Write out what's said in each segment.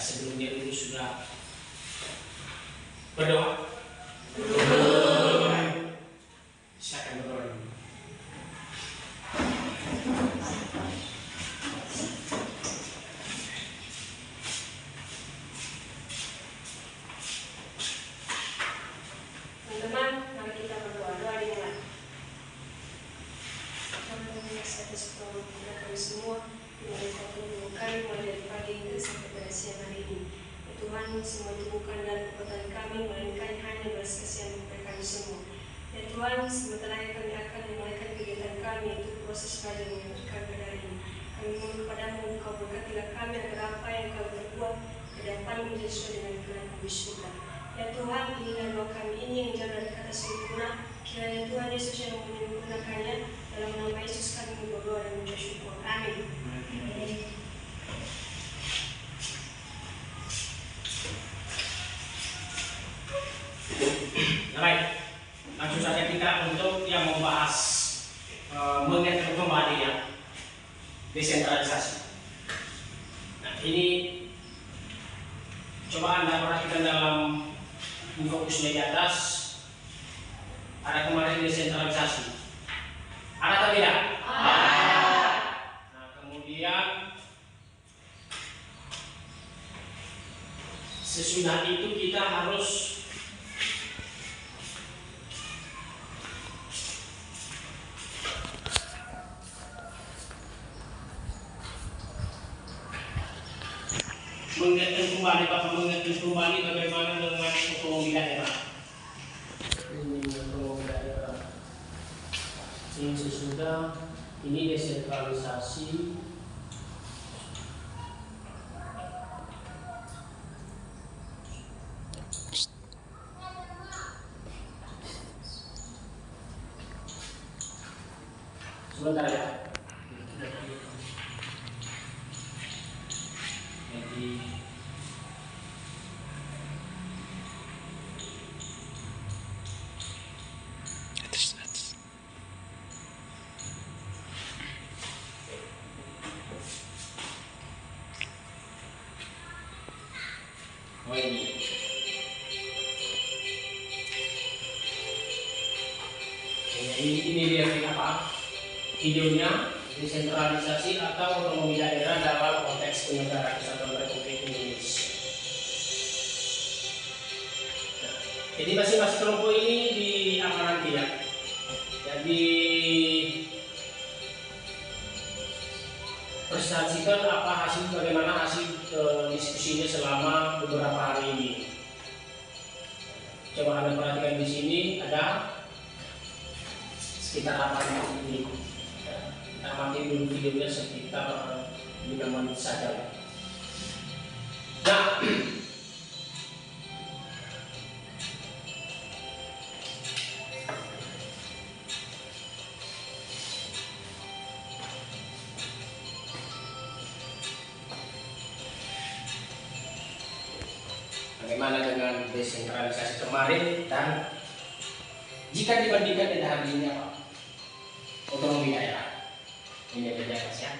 sebelumnya dulu sudah berdoa? Silakan berdoa dulu. Teman-teman, mari kita berdoa. Doa dimulai. Kami kami semua mulai kami mulai dari pagi ini sampai pada siang hari ini. Ya Tuhan, semua itu bukan dari kekuatan kami, melainkan hanya belas kasihan kepada kami semua. Ya Tuhan, sementara kami akan memulaikan kegiatan kami itu proses belajar mengajarkan pada hari ini. Kami mohon kepadamu, Engkau berkatilah kami agar apa yang Kau berbuat ke depan menjadi sesuai dengan kehendak di surga. Ya Tuhan, inilah doa kami ini yang jauh dari kata sempurna. Kiranya Tuhan Yesus yang menyempurnakannya. Dalam nama Yesus kami berdoa dan mengucap syukur. Amin. Baik, langsung saja kita untuk yang membahas mengenai kembali ya desentralisasi. Nah ini coba Anda perhatikan dalam fokusnya di atas, ada kemarin desentralisasi. Ada atau tidak? Ada. Nah kemudian sesudah itu kita harus mengingatkan kembali bagaimana dengan otonomi daerah. Ini otonomi daerah. Ini sesudah ini desentralisasi. Sebentar ya. Jadi ini dia apa? Videonya desentralisasi atau otonomi daerah dalam konteks penyelenggaraan kesatuan Republik Indonesia. Nah, jadi masing-masing kelompok ini diamanati ya. Jadi presentasikan apa hasil, bagaimana hasil diskusinya selama beberapa hari ini. Coba Anda perhatikan di sini ada sekitar 8 menit. Kita amati dulu videonya sekitar 5 menit saja. Nah, bagaimana dengan desentralisasi kemarin dan jika dibandingkan dengan hari ini apa? Otonomi daerah. Ini beda Mas ya.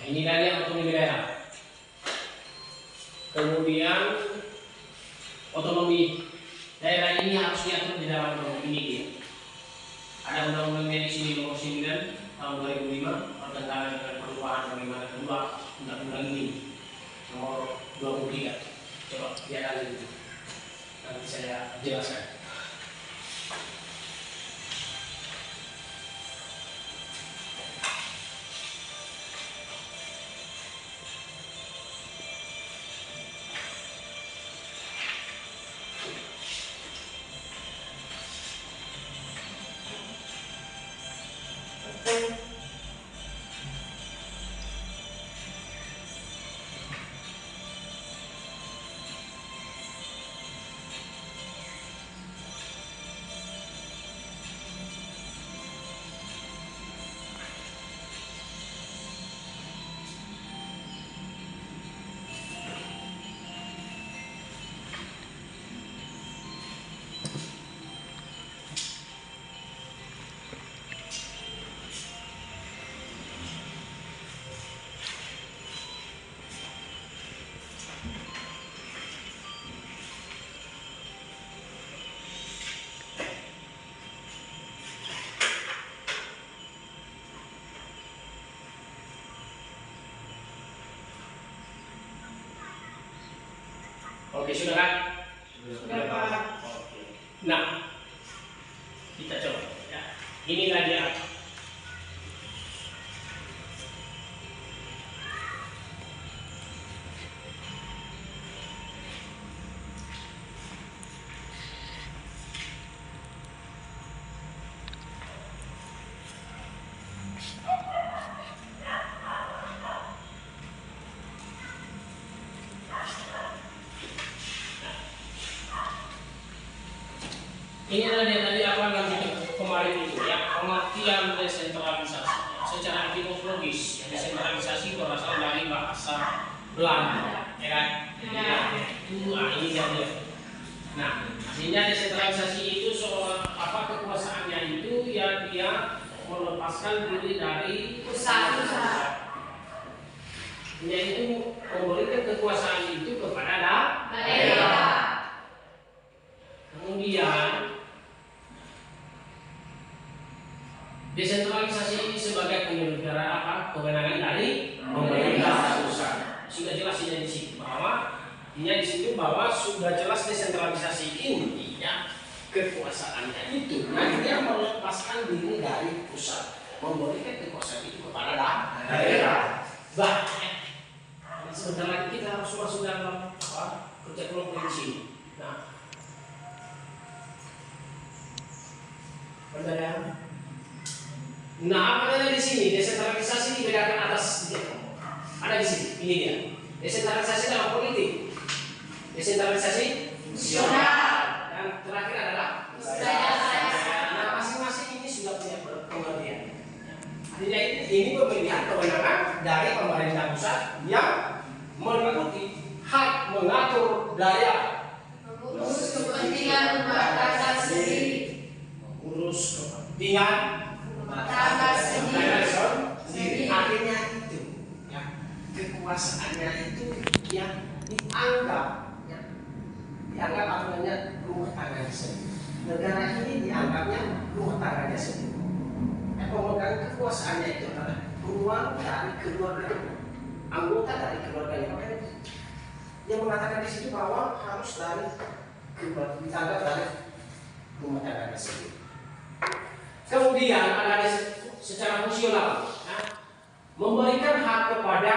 Ini nilainya otonomi daerah. Kemudian otonomi daerah ini harus diatur di dalam undang-undang ini. Ada undang-undangnya di sini nomor 9 tahun 2005 bertentangan dengan perubahan bagaimana kedua undang-undang ini nomor 23. Coba lihat lagi, nanti saya jelaskan. Oke, sudah kan? Sudah, Pak. Oke. Nah, kita coba ya. Inilah dia. Ini adalah dia tadi apa yang kita kemarin itu ya, pengertian desentralisasi. Secara etimologis, desentralisasi berasal dari bahasa Belanda, ya kan? Itu ini dia. Nah, artinya desentralisasi itu soal apa kekuasaannya itu ya dia melepaskan diri dari Pusat. yaitu memberikan kekuasaan itu kepada Daerah. Kemudian desentralisasi ini sebagai penyelenggaraan apa? Kewenangan dari pemerintah pusat. Sudah jelas di situ bahwa di situ bahwa sudah jelas desentralisasi ini ya kekuasaannya itu. Nah, dia melepaskan diri dari pusat, memberikan kekuasaan itu kepada daerah. Sebentar lagi kita harus masuk dalam kerja kelompok di sini. Nah, apa ada di sini? Desentralisasi dibedakan atas ada di sini. Ini dia. Desentralisasi dalam politik, desentralisasi fungsional, dan terakhir adalah nah, masing-masing ini sudah punya pengertian. Artinya ini pemilihan kewenangan dari pemerintah pusat yang meliputi hak mengatur daerah, Mengurus kepentingan rumah tangga sendiri. mengurus kepentingan Tangga sendiri. Artinya itu ya, kekuasaannya itu yang dianggap apa namanya rumah tangganya sendiri. Negara ini dianggapnya rumah tangganya sendiri. Pemegang kekuasaannya itu adalah ruang dari keluarga, anggota dari keluarganya. Makanya dia mengatakan di situ bahwa harus dari keluarga, dianggap dari rumah tangganya sendiri. Kemudian ada secara fungsional, memberikan hak kepada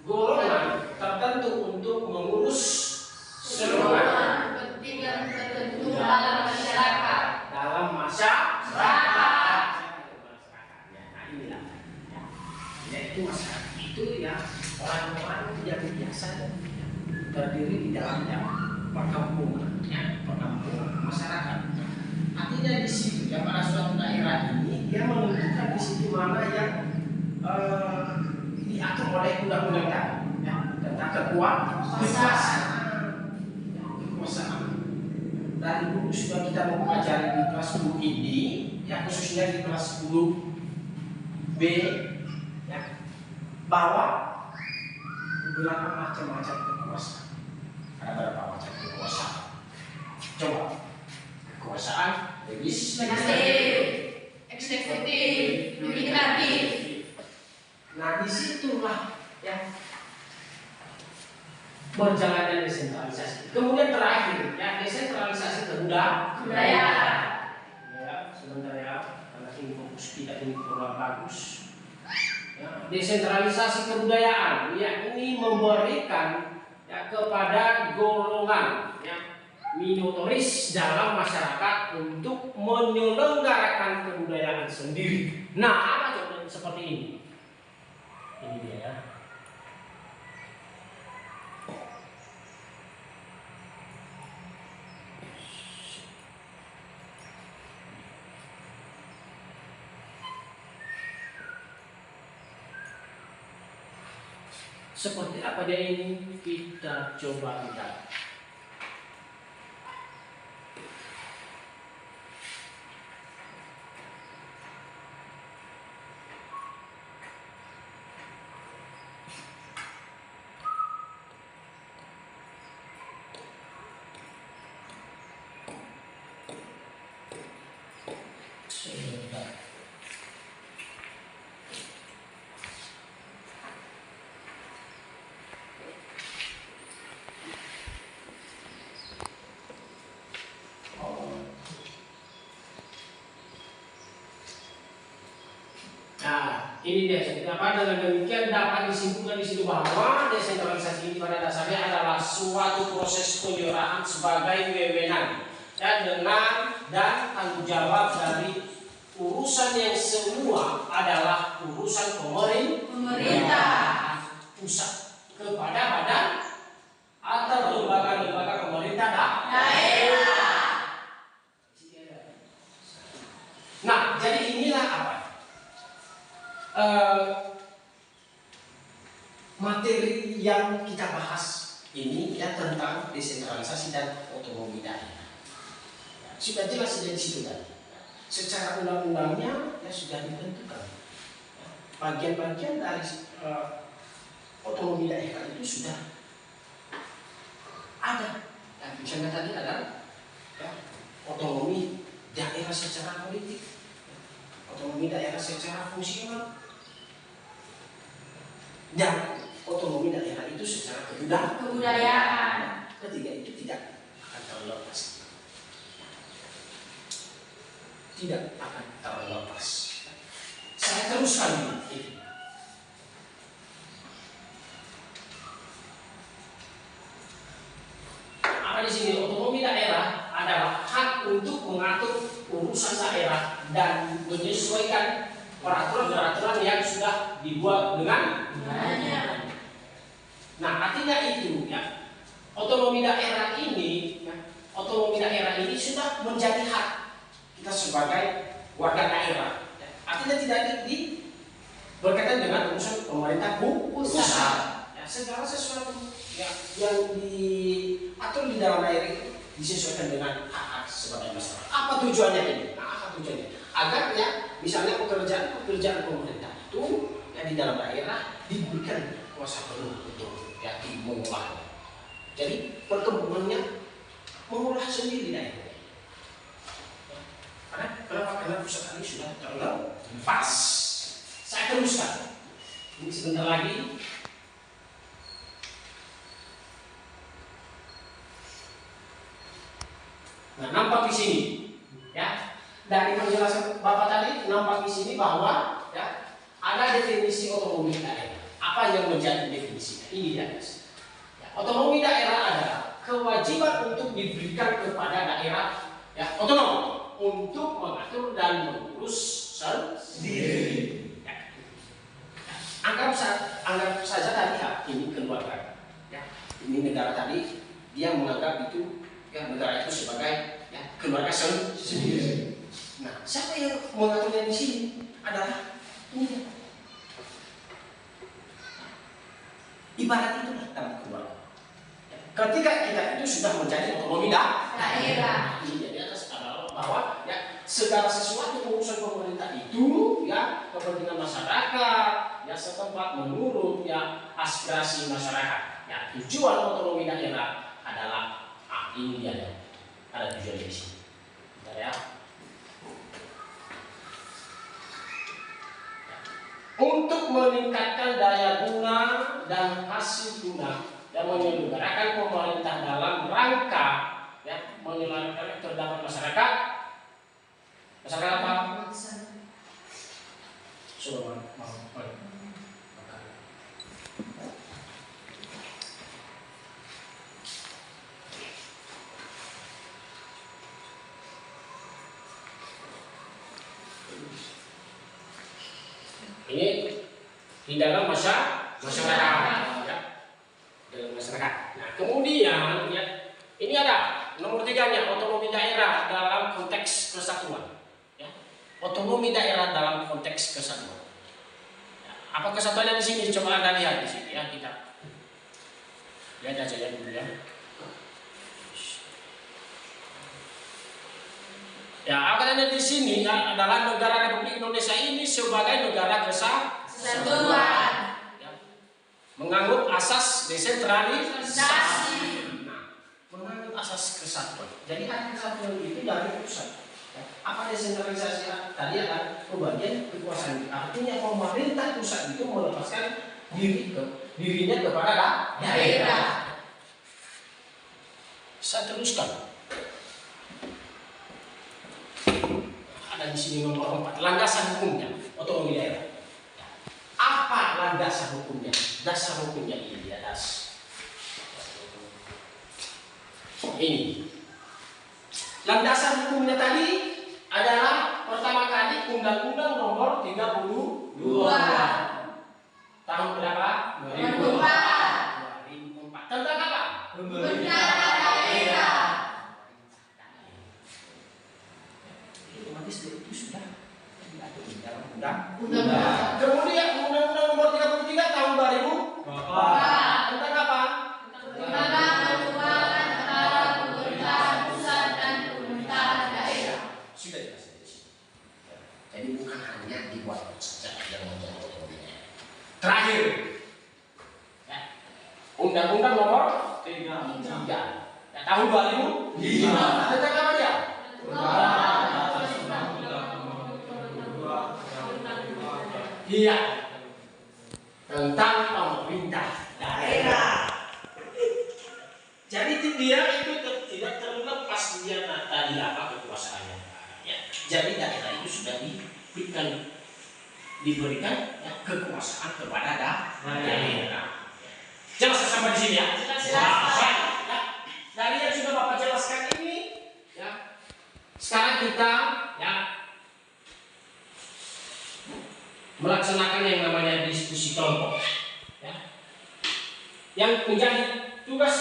golongan tertentu untuk mengurus seluruh kepentingan tertentu dalam masyarakat. Nah, inilah yaitu masyarakat itu ya orang-orang yang biasa terdiri di dalamnya perkampungan, masyarakat. Artinya di situ ya pada suatu daerah ini dia menentukan di situ mana yang diatur oleh undang-undang ya, tentang kekuasaan. Dari dulu sudah kita mempelajari di kelas 10 ini, ya khususnya di kelas 10 B, ya, bahwa beberapa macam-macam kekuasaan. Ada beberapa macam kekuasaan. Coba. Kekuasaan Legislatif, eksekutif, yudikatif. Nah, disitulah ya berjalannya desentralisasi. Kemudian terakhir ya desentralisasi kebudayaan. Ya, sebentar ya, karena ini fokus kita ini kurang bagus. Ya, desentralisasi kebudayaan, ya ini memberikan ya kepada golongan ya minoritas dalam masyarakat untuk menyelenggarakan kebudayaan sendiri. Nah, apa contohnya seperti ini? Ini dia ya. Seperti apa dia ini? Kita coba lihat. Ini dia. Apa dengan demikian dapat disimpulkan di situ bahwa desentralisasi ini pada dasarnya adalah suatu proses penyerahan sebagai wewenang dengan dan tanggung jawab dari urusan yang semua adalah urusan pemerintah pusat kepada badan atau lembaga-lembaga pemerintah daerah. Nah, jadi inilah apa? Materi yang kita bahas ini ya tentang desentralisasi dan otonomi daerah. Sudah jelas dari situ tadi. Secara undang-undangnya ya sudah ditentukan. Bagian-bagian dari otonomi daerah itu sudah ada. Dan misalnya tadi ada ya, otonomi daerah secara politik, otonomi daerah secara fungsional, dan otonomi daerah itu secara kebudayaan. Ketiga itu tidak akan terlepas. Tidak akan terlepas. Saya teruskan ini. Apa di sini? Otonomi daerah adalah hak untuk mengatur urusan daerah dan menyesuaikan peraturan-peraturan yang sudah dibuat dengan Nah, artinya itu ya, otonomi daerah ini sudah menjadi hak kita sebagai warga daerah. Artinya tidak berkaitan dengan urusan pemerintah pusat. Ya, segala sesuatu ya, yang diatur di dalam daerah itu disesuaikan dengan hak-hak sebagai masyarakat. Apa tujuannya ini? Nah, apa tujuannya? Agar ya, misalnya pekerjaan pemerintah itu ya, di dalam daerah diberikan kuasa penuh untuk ya, mengolahnya. Jadi perkembangannya mengolah sendiri daerah. Karena pusat ini sudah terlepas. Saya teruskan. Ini sebentar lagi. Nah, nampak di sini, ya, dari penjelasan Bapak tadi nampak di sini bahwa ya, ada definisi otonomi daerah. Apa yang menjadi definisinya? Ini dia. Ya, otonomi daerah adalah kewajiban untuk diberikan kepada daerah ya, otonom untuk mengatur dan mengurus sendiri. Ya. Anggap saja tadi ya, ini keluarga. Ya, ini negara tadi dia menganggap itu ya, negara itu sebagai ya, keluarga sendiri. Nah, siapa yang mengaturnya di sini adalah ini. Ibarat itulah dalam keluarga. Ya, ketika kita itu sudah menjadi otonomi daerah, ini di atas adalah bahwa ya, segala sesuatu urusan pemerintah itu ya kepentingan masyarakat ya setempat menurut ya aspirasi masyarakat. Ya, tujuan otonomi daerah adalah ini dia ya. Ada tujuan di sini. Ya. Untuk meningkatkan daya guna dan hasil guna dan menyelenggarakan pemerintah dalam rangka ya menyelenggarakan terdapat masyarakat apa? Sudah ini di dalam masyarakat ya, dalam masyarakat. Nah, kemudian ya, ini ada nomor 3-nya otonomi daerah dalam konteks kesatuan. Ya, otonomi daerah dalam konteks kesatuan. Ya, apa kesatuannya di sini? Coba Anda lihat di sini ya, kita lihat aja dulu ya. Ya, akalnya di sini ya, adalah negara Republik Indonesia ini sebagai negara kesatuan. Ya, menganut asas desentralisasi. Nah, menganut asas kesatuan. Jadi kesatuan itu dari pusat. Ya, apa desentralisasi? Tadi adalah pembagian kekuasaan. Artinya pemerintah pusat itu melepaskan dirinya kepada daerah. Saya teruskan. Ada di sini nomor 4, landasan hukumnya otonomi daerah. dasar hukumnya. Dasar hukumnya ini di atas. Ini. Landasan hukumnya tadi adalah pertama kali Undang-Undang Nomor 32 tahun berapa? 2004. Tentang apa? Bencana daerah. Otomatis itu sudah diatur di dalam undang. Undang-undang. Kemudian Undang-Undang Nomor 33 tahun 2000 tentang apa? Tentang pertumbuhan antara pemerintahan pusat dan pemerintahan daerah. Sudah jelas di sini. Jadi bukan hanya dibuat saja yang menjadi terakhir. Ya. Undang-Undang Nomor 33 tahun 2005 tentang apa dia? Iya, tentang pemerintah daerah. Jadi dia itu tidak terlepas dia tadi apa kekuasaannya. Ya. Jadi daerah itu sudah diberikan ya, kekuasaan kepada daerah. Jelas sampai di sini ya? Jelas. Ya. Dari yang sudah Bapak jelaskan ini, ya. Sekarang kita ya melaksanakan yang namanya diskusi kelompok. Ya. Yang menjadi tugas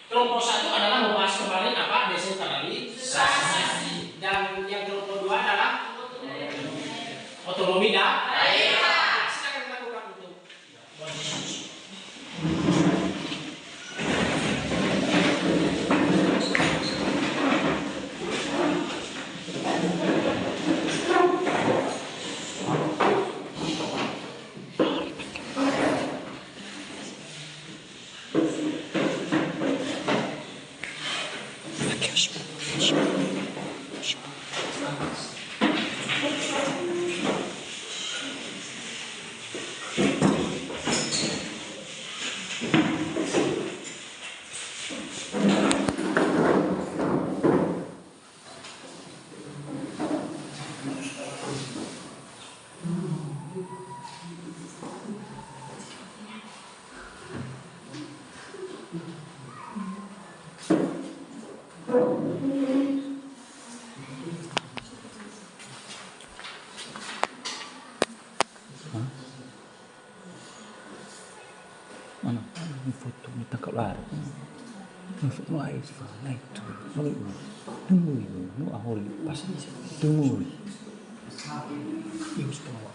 kelompok 1 adalah membahas kemarin apa desentralisasi, dan yang kelompok 2 adalah otonomi daerah. Silakan dilakukan untuk diskusi. Mana? Ini foto ni tangkap lari. Ini foto ni air sifat naik tu. Mana ini? Tunggu ini. Ni ahori pas ni. Tunggu. Ini semua.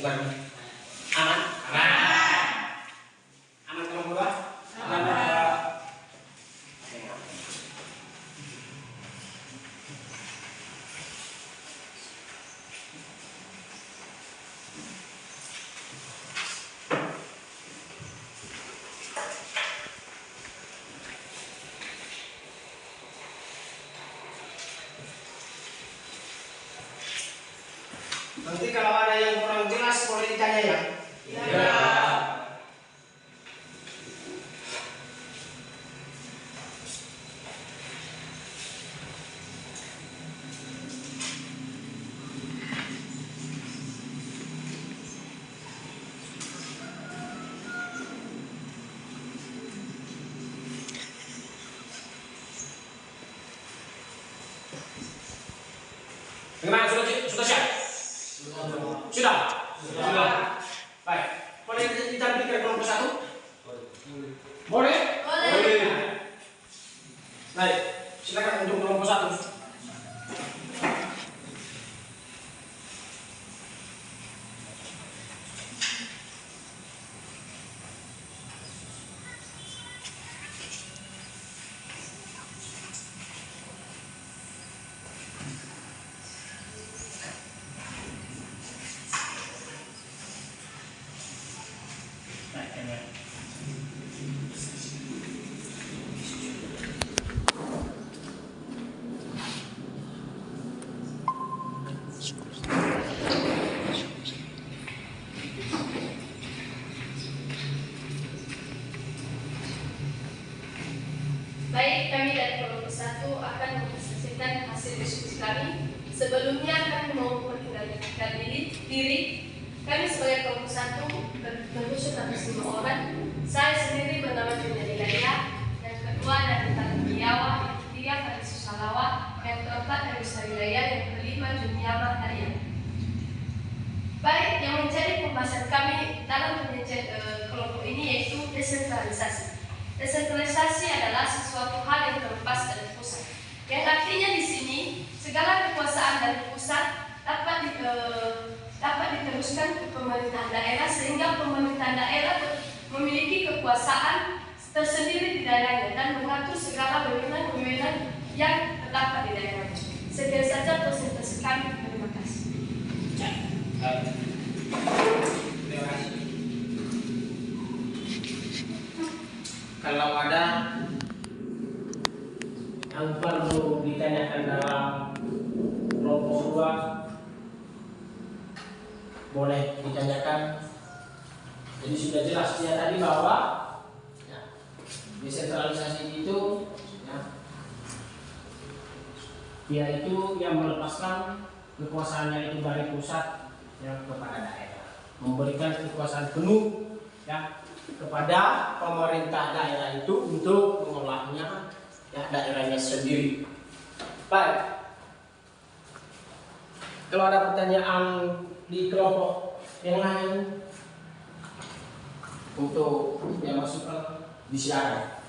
Gimana? Aman? Aman. Nanti kalau ada yang kurang jelas boleh ditanya ya. Ya. Bagaimana, sudah siap? Sudah? Sudah. Baik. Boleh ditampilkan kelompok 1? Boleh? Boleh. Baik. Silakan untuk kelompok 1. Baik, kami dari kelompok 1 akan mempresentasikan hasil diskusi kami. Sebelumnya kami mau memperkenalkan diri. Kami sebagai kelompok 1 terkhusus atas 5 orang. Saya sendiri bernama Julia Dilaya, yang kedua dari Tante Biawa, yang ketiga dari Susalawa, yang keempat dari Sarilaya, yang kelima Juniama Arya. Baik, yang menjadi pembahasan kami dalam kelompok ini yaitu desentralisasi. Desentralisasi adalah sesuatu hal yang terlepas dari pusat. Yang artinya di sini segala kekuasaan dari pusat dapat diteruskan ke pemerintah daerah sehingga pemerintah daerah memiliki kekuasaan tersendiri di daerahnya dan mengatur segala wewenang-wewenang yang terdapat di daerahnya. Sekian saja presentasi kami. Terima kasih. Terima kasih. Kalau ada yang perlu ditanyakan dalam kelompok 2, boleh ditanyakan. Jadi sudah jelas ya tadi bahwa ya, desentralisasi itu ya, dia itu yang melepaskan kekuasaannya itu dari pusat ya, kepada daerah, memberikan kekuasaan penuh ya kepada pemerintah daerah itu untuk mengolahnya ya daerahnya sendiri. Baik. Kalau ada pertanyaan di kelompok yang lain untuk yang masukkan disilakan.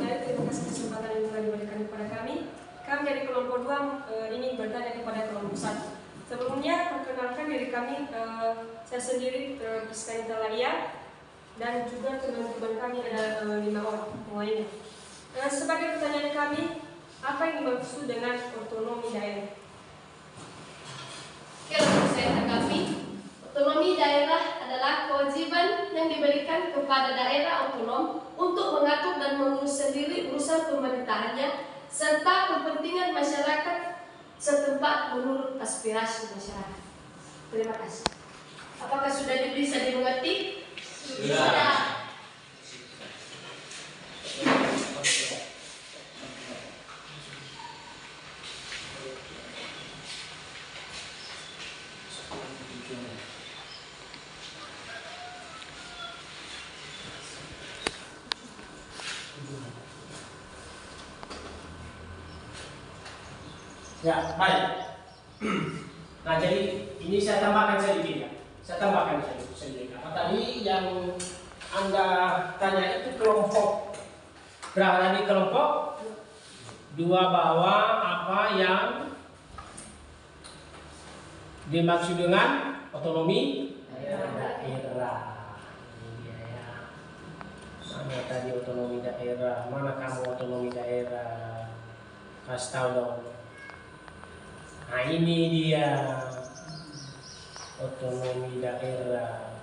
Baik, terima kasih kesempatan yang telah diberikan kepada kami. Kami dari kelompok 2 ingin bertanya kepada kelompok 1. Sebelumnya, perkenalkan diri kami, saya sendiri Rizka Lalia dan juga teman-teman kami ada 5 orang lainnya. Sebagai pertanyaan kami, apa yang dimaksud dengan otonomi daerah? Kalau saya tanggapi, otonomi daerah adalah kewajiban yang diberikan kepada daerah otonom untuk mengatur dan mengurus sendiri urusan pemerintahannya serta kepentingan masyarakat setempat menurut aspirasi masyarakat. Terima kasih. Apakah sudah bisa dimengerti? Sudah. Ya, baik. Nah, jadi ini saya tambahkan sedikit ya. Saya tambahkan sedikit. Apa tadi yang Anda tanya itu kelompok berapa tadi? Kelompok 2 bahwa apa yang dimaksud dengan otonomi daerah. Ini dia ya. Mana tadi otonomi daerah? Mana kamu otonomi daerah? Kasih tahu dong. Nah ini dia otonomi daerah.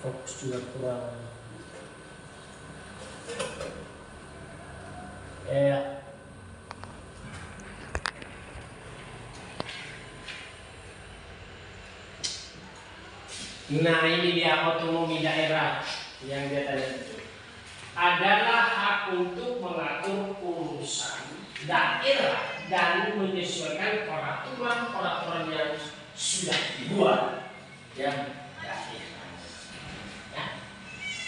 Fokus juga kurang. Ya. Nah, ini dia otonomi daerah yang dia tanya itu. Adalah hak untuk mengatur urusan daerah dan menyesuaikan peraturan-peraturan yang sudah dibuat yang daerah. Ya.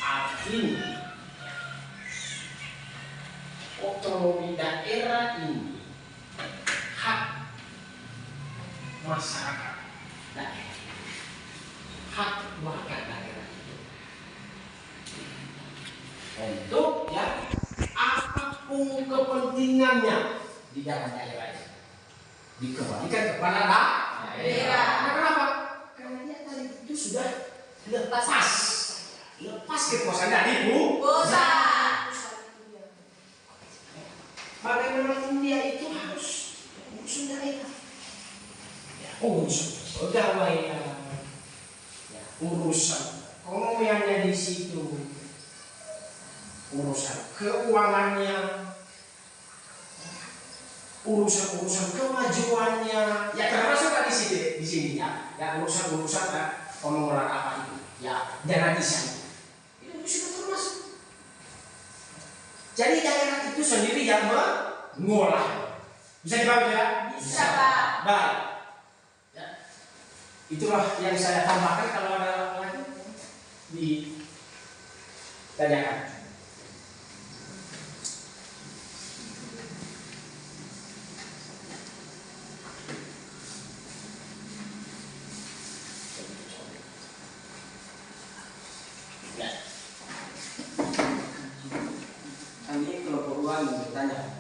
Artinya otonomi daerah ini hak masyarakat daerah, hak warga daerah untuk ya apapun kepentingannya di dalam daerah ini dikembalikan kepada daerah. Kenapa? Karena dia tadi itu sudah lepas kekuasaan dari Pusat. Bagaimana India itu harus urusan daerah, ya, urusan pegawai, ya, urusan ekonomiannya di situ, urusan keuangannya, urusan kemajuannya, ya termasuk di sini ya urusan pengelolaan apa itu, ya dana desain itu sudah termasuk. Jadi daerah itu sendiri yang mengolah. Bisa dipahami ya? Bisa, Pak. Baik. Ya. Itulah yang saya tambahkan. Kalau ada lagi ditanyakan. Ya. Kami kelompok uang bertanya,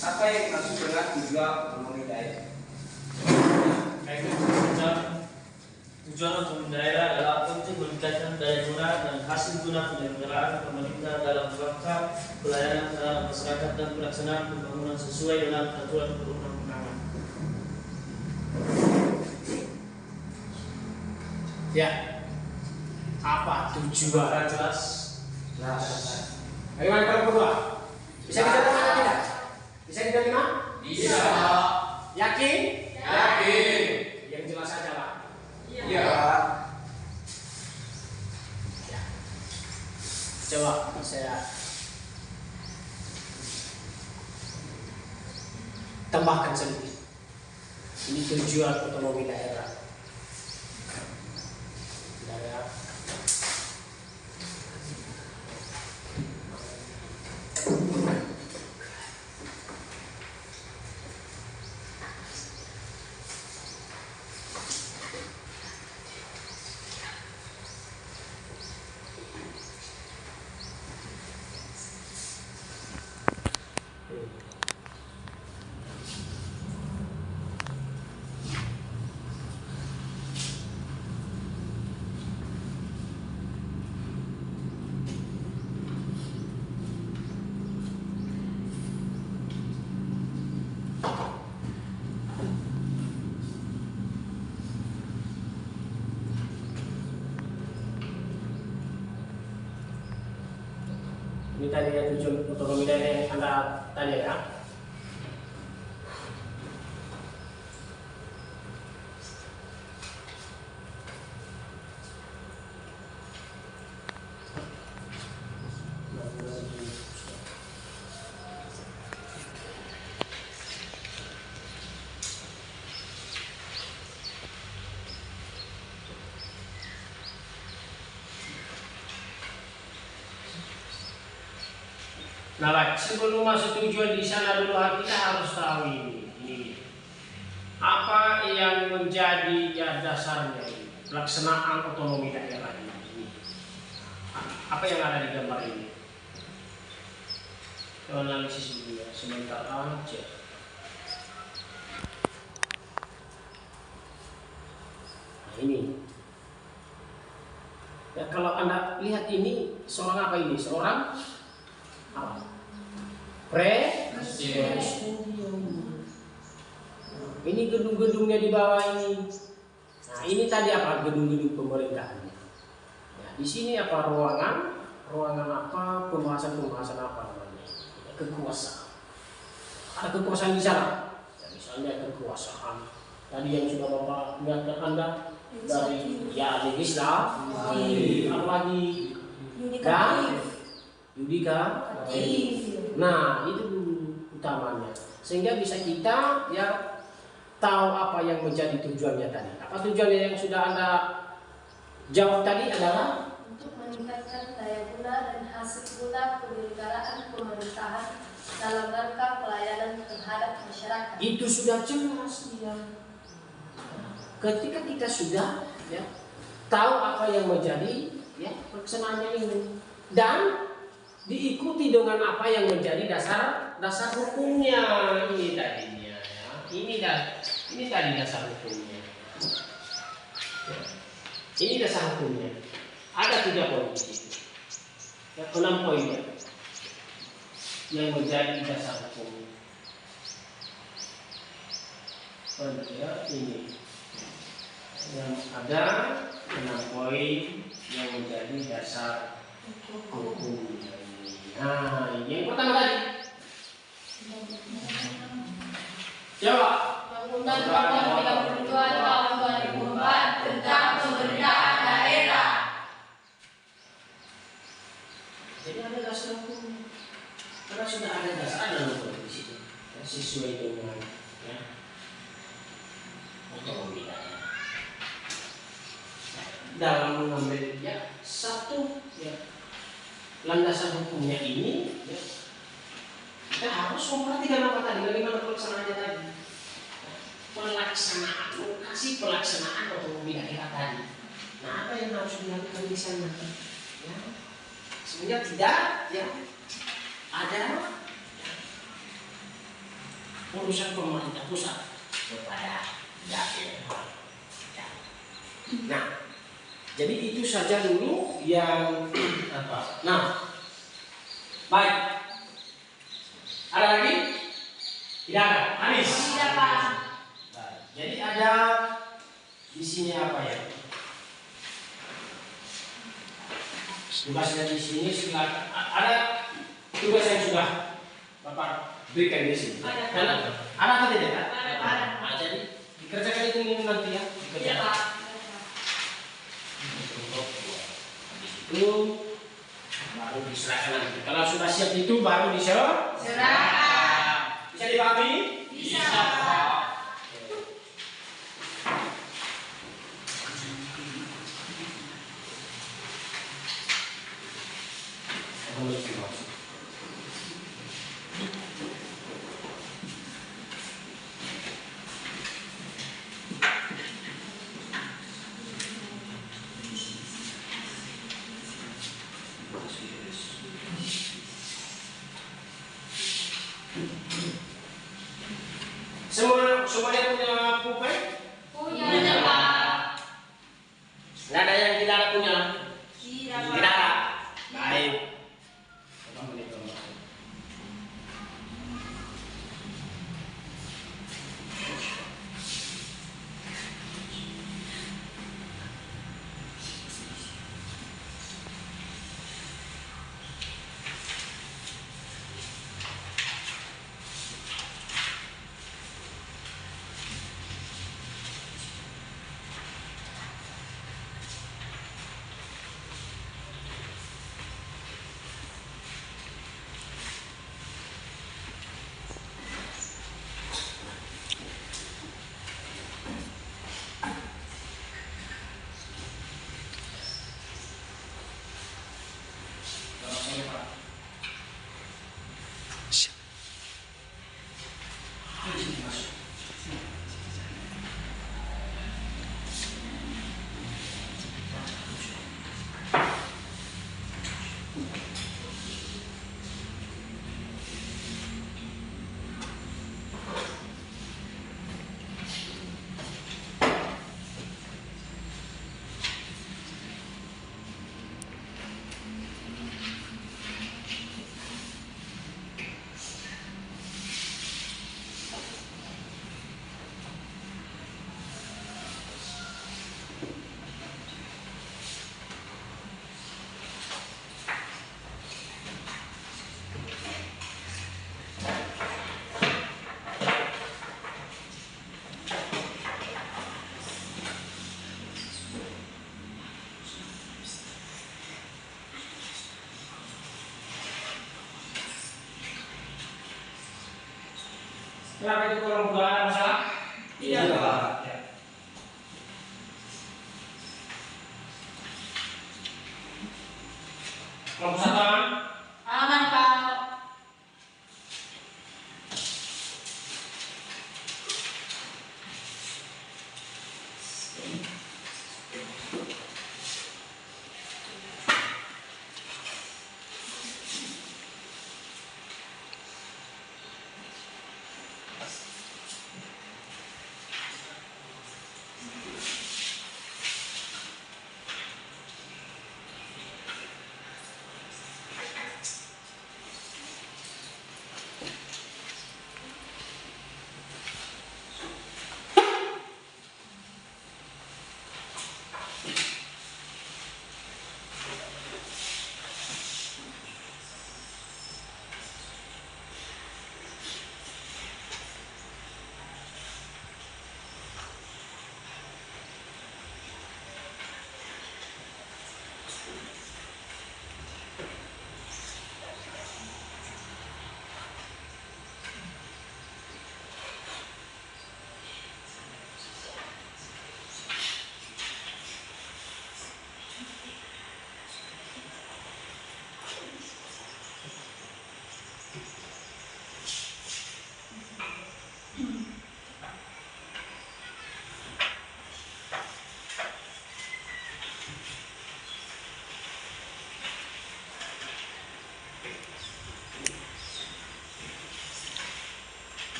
apa yang dimaksud dengan tujuan otonomi daerah? Tujuan otonomi daerah adalah untuk meningkatkan daya guna dan hasil guna penyelenggaraan pemerintah dalam rangka pelayanan terhadap masyarakat dan pelaksanaan pembangunan sesuai dengan peraturan perundang-undangan. Ya. Apa tujuan? Jelas. Bagaimana kalau kedua? Bisa diterima atau tidak? Bisa diterima? Bisa. Yakin? Yakin. Yang jelas saja lah. Iya. Ya. Coba saya tambahkan sedikit. Ini tujuan otonomi daerah. Ini tadi yang tujuan otonomi daerah yang Anda tanya ya. Nah, baik. Sebelum masuk tujuan di sana dulu kita harus tahu ini. Apa yang menjadi dasarnya ini? Pelaksanaan otonomi daerah ini. Apa yang ada di gambar ini? Kita analisis dulu ya, sebentar aja. Nah, ini. Ya, kalau Anda lihat ini, seorang apa ini? Seorang apa? Presiden. Ini gedung-gedungnya di bawah ini. Nah, ini tadi apa? Gedung-gedung pemerintahannya. Nah, di sini apa? Ruangan ruangan apa, pembahasan apa namanya, kekuasaan. Ada kekuasaan di sana. Ya, misalnya kekuasaan tadi yang sudah Bapak ingatkan Anda dari ya legislatif, apalagi yudikatif. Nah, itu utamanya. Sehingga bisa kita ya tahu apa yang menjadi tujuannya tadi. Apa tujuannya yang sudah Anda jawab tadi adalah untuk meningkatkan daya guna dan hasil guna penyelenggaraan pemerintahan dalam rangka pelayanan terhadap masyarakat. itu sudah jelas dia. Ketika kita sudah ya tahu apa yang menjadi ya pelaksanaannya ini dan diikuti dengan apa yang menjadi dasar hukumnya ini tadinya ya. Ini tadi dasar hukumnya. Ya. Ini dasar hukumnya. Ada 3 poin di situ. Ya, 6 poin ya. Yang menjadi dasar hukumnya. Ya, ini. Yang ada 6 poin yang menjadi dasar hukumnya. Nah, ini yang pertama tadi. Jawab. Undang-Undang Nomor 32 Tahun 2004 tentang pemerintahan daerah. Jadi ada dasar hukumnya. Karena sudah ada dasar hukum di situ. Ya, sesuai dengan ya otonomi daerah. Dalam mengambil ya satu ya landasan hukumnya ini ya, kita harus memperhatikan apa tadi, bagaimana pelaksanaannya tadi. Kasih pelaksanaan otonomi daerah tadi. Nah, apa yang harus dilakukan di sana? Ya, sebenarnya tidak ya ada urusan pemerintah pusat kepada daerah. Ya. Nah, jadi itu saja dulu yang apa? Nah, baik. Ada lagi? Tidak ada. Anis. Tidak, Pak. Baik. Jadi ada di sini apa ya? Tugasnya di sini silakan. Ada tugas yang sudah Bapak berikan di sini. Ada. Ada apa tidak? Ada. Nah, jadi dikerjakan itu ini nanti ya. Dikerjakan. Itu baru diserahkan nanti. Kalau sudah siap itu baru Serahkan. bisa dipahami? Bisa. Semuanya punya pulpen? Punya, Pak. Nggak ada yang tidak ada punya? Tidak, Tidak Pak. ada. Baik. Coba boleh gambar. Kenapa itu kurang berdoa ada masalah? Tidak, Pak. Ya. Kelompok satu aman? aman Pak.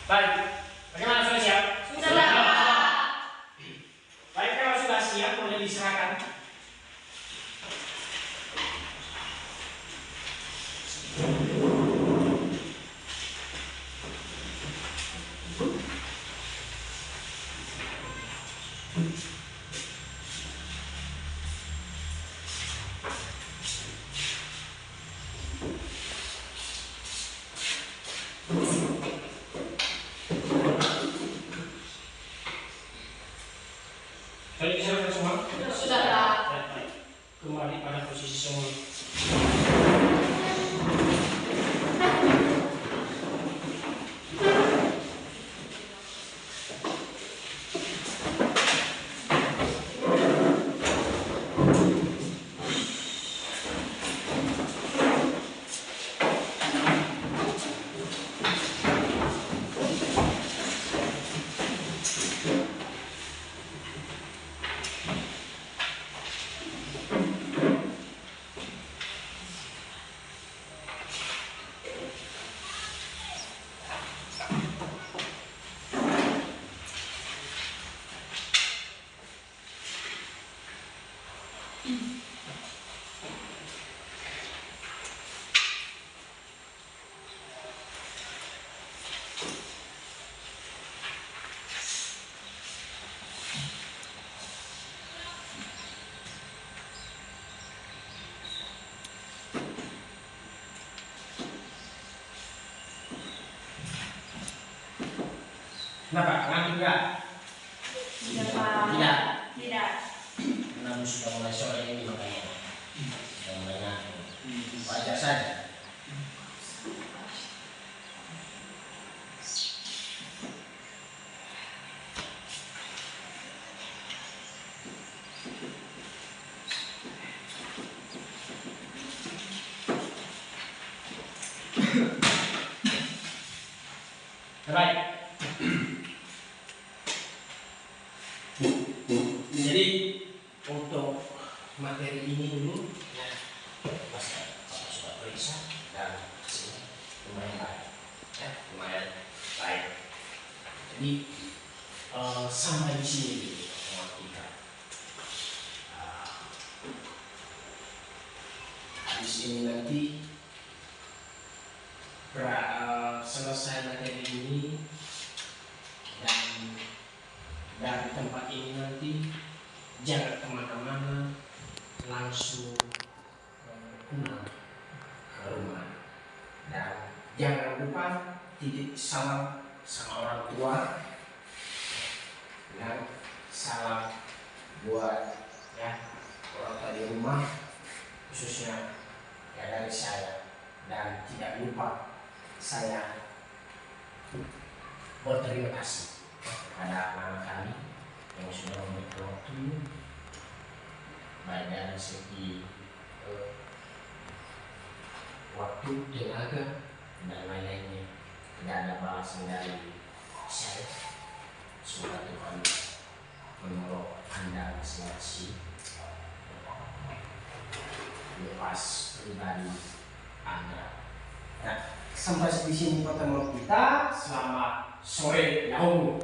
Baik, bagaimana sudah siap? Sudah Pak. Baik, kalau sudah siap boleh diserahkan. Sudah diserahkan semua? Sudah Pak. Ya, baik. Kembali pada posisi semula. Kenapa? Ngantuk nggak? Tidak Pak. Tidak. Tidak. Karena sudah mulai sore ini makanya sudah mulai ngantuk. Wajar saja. Baik. Jadi untuk materi ini dulu ya, Mas Bapak sudah periksa dan hasilnya lumayan baik, ya lumayan baik. Jadi sampai di sini dulu teman kita. Habis ini nanti selesai materi ini dan dari tempat ini nanti jangan kemana-mana, langsung pulang ke rumah dan jangan lupa titip salam sama orang tua dan salam buat ya orang tua di rumah khususnya ya dari saya, dan tidak lupa saya berterima kasih kepada mama kami yang sudah memberikan waktu, baik dari segi waktu, tenaga, dan lain-lainnya. Tidak ada balasan dari saya. Semoga Tuhan menolong Anda masing-masing lepas pribadi Anda. Nah, sampai di sini pertemuan kita. Selamat sore, Yahoo.